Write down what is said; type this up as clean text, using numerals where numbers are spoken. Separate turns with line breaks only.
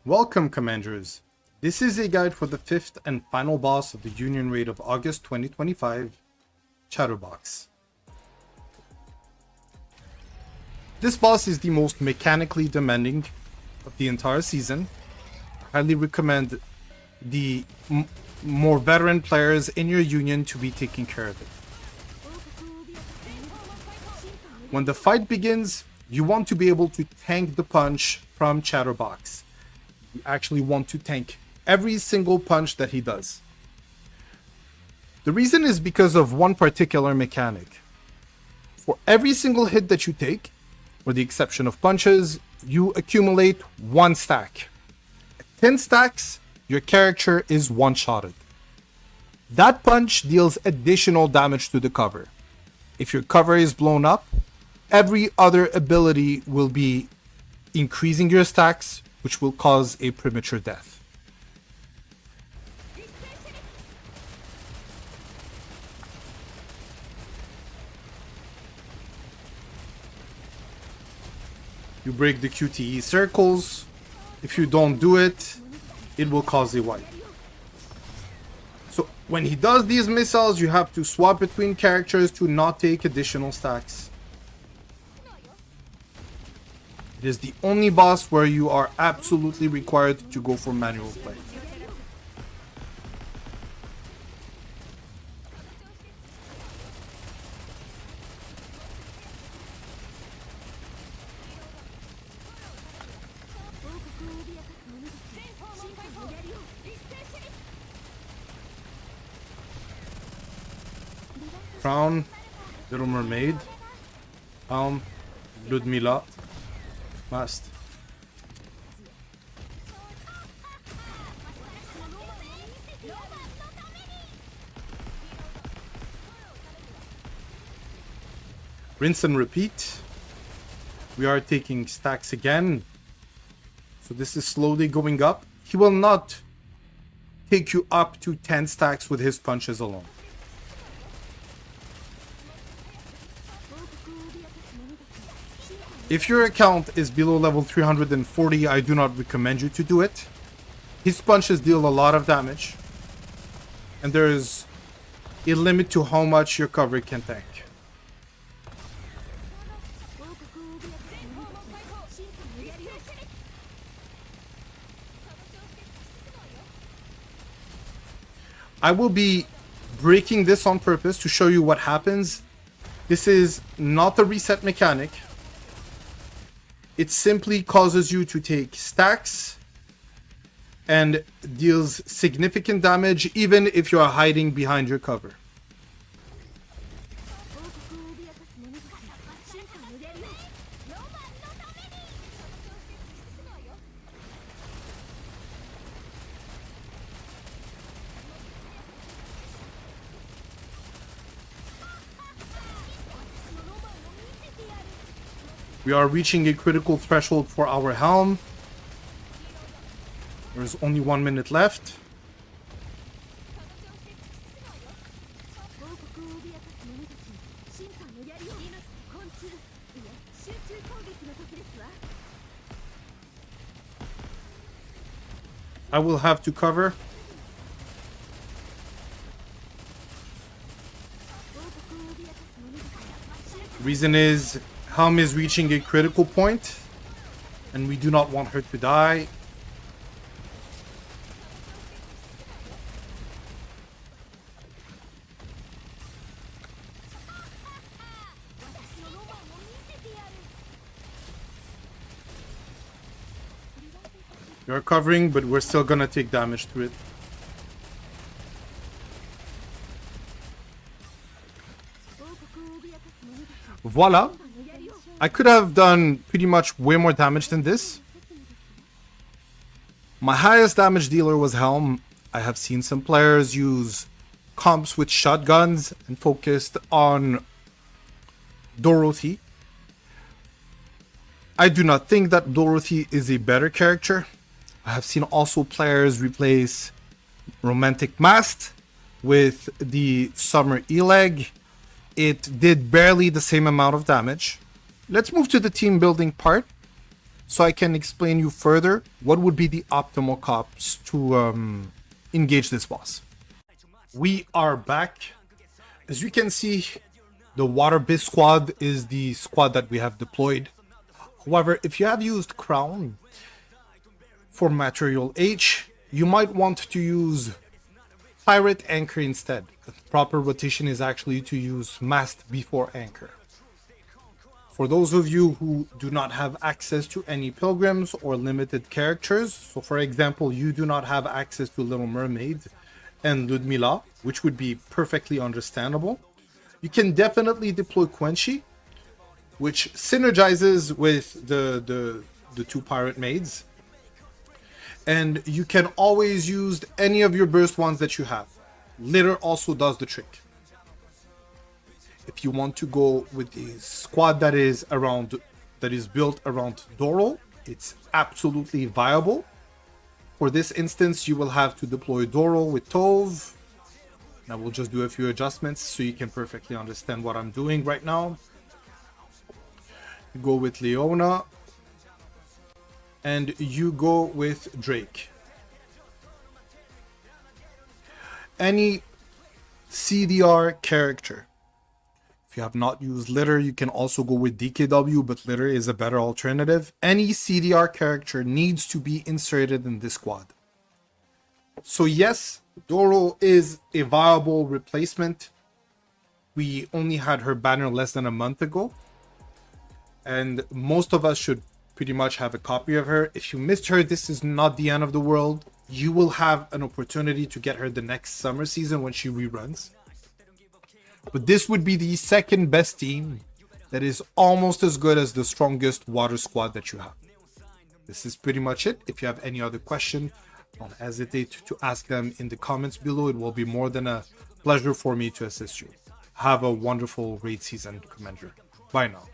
Welcome, Commanders. This is a guide for the fifth and final boss of the Union Raid of August 2025, Chatterbox. This boss is the most mechanically demanding of the entire season. I highly recommend the more veteran players in your union to be taking care of it. When the fight begins, you want to be able to tank the punch from Chatterbox. You actually want to tank every single punch that he does. The reason is because of one particular mechanic. For every single hit that you take, with the exception of punches, you accumulate 1 stack. At 10 stacks, your character is one-shotted. That punch deals additional damage to the cover. If your cover is blown up, every other ability will be increasing your stacks, which will cause a premature death. You break the QTE circles. If you don't do it, it will cause a wipe. So when he does these missiles, you have to swap between characters to not take additional stacks. It is the only boss where you are absolutely required to go for manual play. Crown, Little Mermaid, Ludmilla, Mast. Rinse and repeat. We are taking stacks again. So this is slowly going up. He will not take you up to 10 stacks with his punches alone. If your account is below level 340, I do not recommend you to do it. His punches deal a lot of damage, and there is a limit to how much your cover can tank. I will be breaking this on purpose to show you what happens. This is not a reset mechanic. It simply causes you to take stacks and deals significant damage even if you are hiding behind your cover. We are reaching a critical threshold for our helm. There's only 1 minute left. I will have to cover. Reason is, Helm is reaching a critical point, and we do not want her to die. We are covering, but we're still gonna take damage through it. Voila! I could have done pretty much way more damage than this. My highest damage dealer was Helm. I have seen some players use comps with shotguns and focused on Dorothy. I do not think that Dorothy is a better character. I have seen also players replace Romantic Mast with the Summer E-Leg. It did barely the same amount of damage. Let's move to the team building part. so I can explain you further what would be the optimal cops to engage this boss. We are back. As you can see, the Water Biz squad is the squad that we have deployed. However, if you have used Crown for Material H, you might want to use Pirate Anchor instead. The proper rotation is actually to use Mast before Anchor. For those of you who do not have access to any pilgrims or limited characters, so for example, you do not have access to Little Mermaid and Ludmilla, which would be perfectly understandable, you can definitely deploy Quenchy, which synergizes with the two pirate maids. And you can always use any of your burst ones that you have. Litter also does the trick. If you want to go with the squad that is built around Doro, it's absolutely viable. For this instance, you will have to deploy Doro with Tove. And I will just do a few adjustments so you can perfectly understand what I'm doing right now. You go with Leona. And you go with Drake. Any CDR character. If you have not used Litter, you can also go with DKW, but Litter is a better alternative. Any CDR character needs to be inserted in this squad. So yes, Doro is a viable replacement. We only had her banner less than a month ago. And most of us should pretty much have a copy of her. If you missed her, this is not the end of the world. You will have an opportunity to get her the next summer season when she reruns. But this would be the second best team that is almost as good as the strongest water squad that you have. This is pretty much it. If you have any other question, don't hesitate to ask them in the comments below. It will be more than a pleasure for me to assist you. Have a wonderful raid season, Commander. Bye now.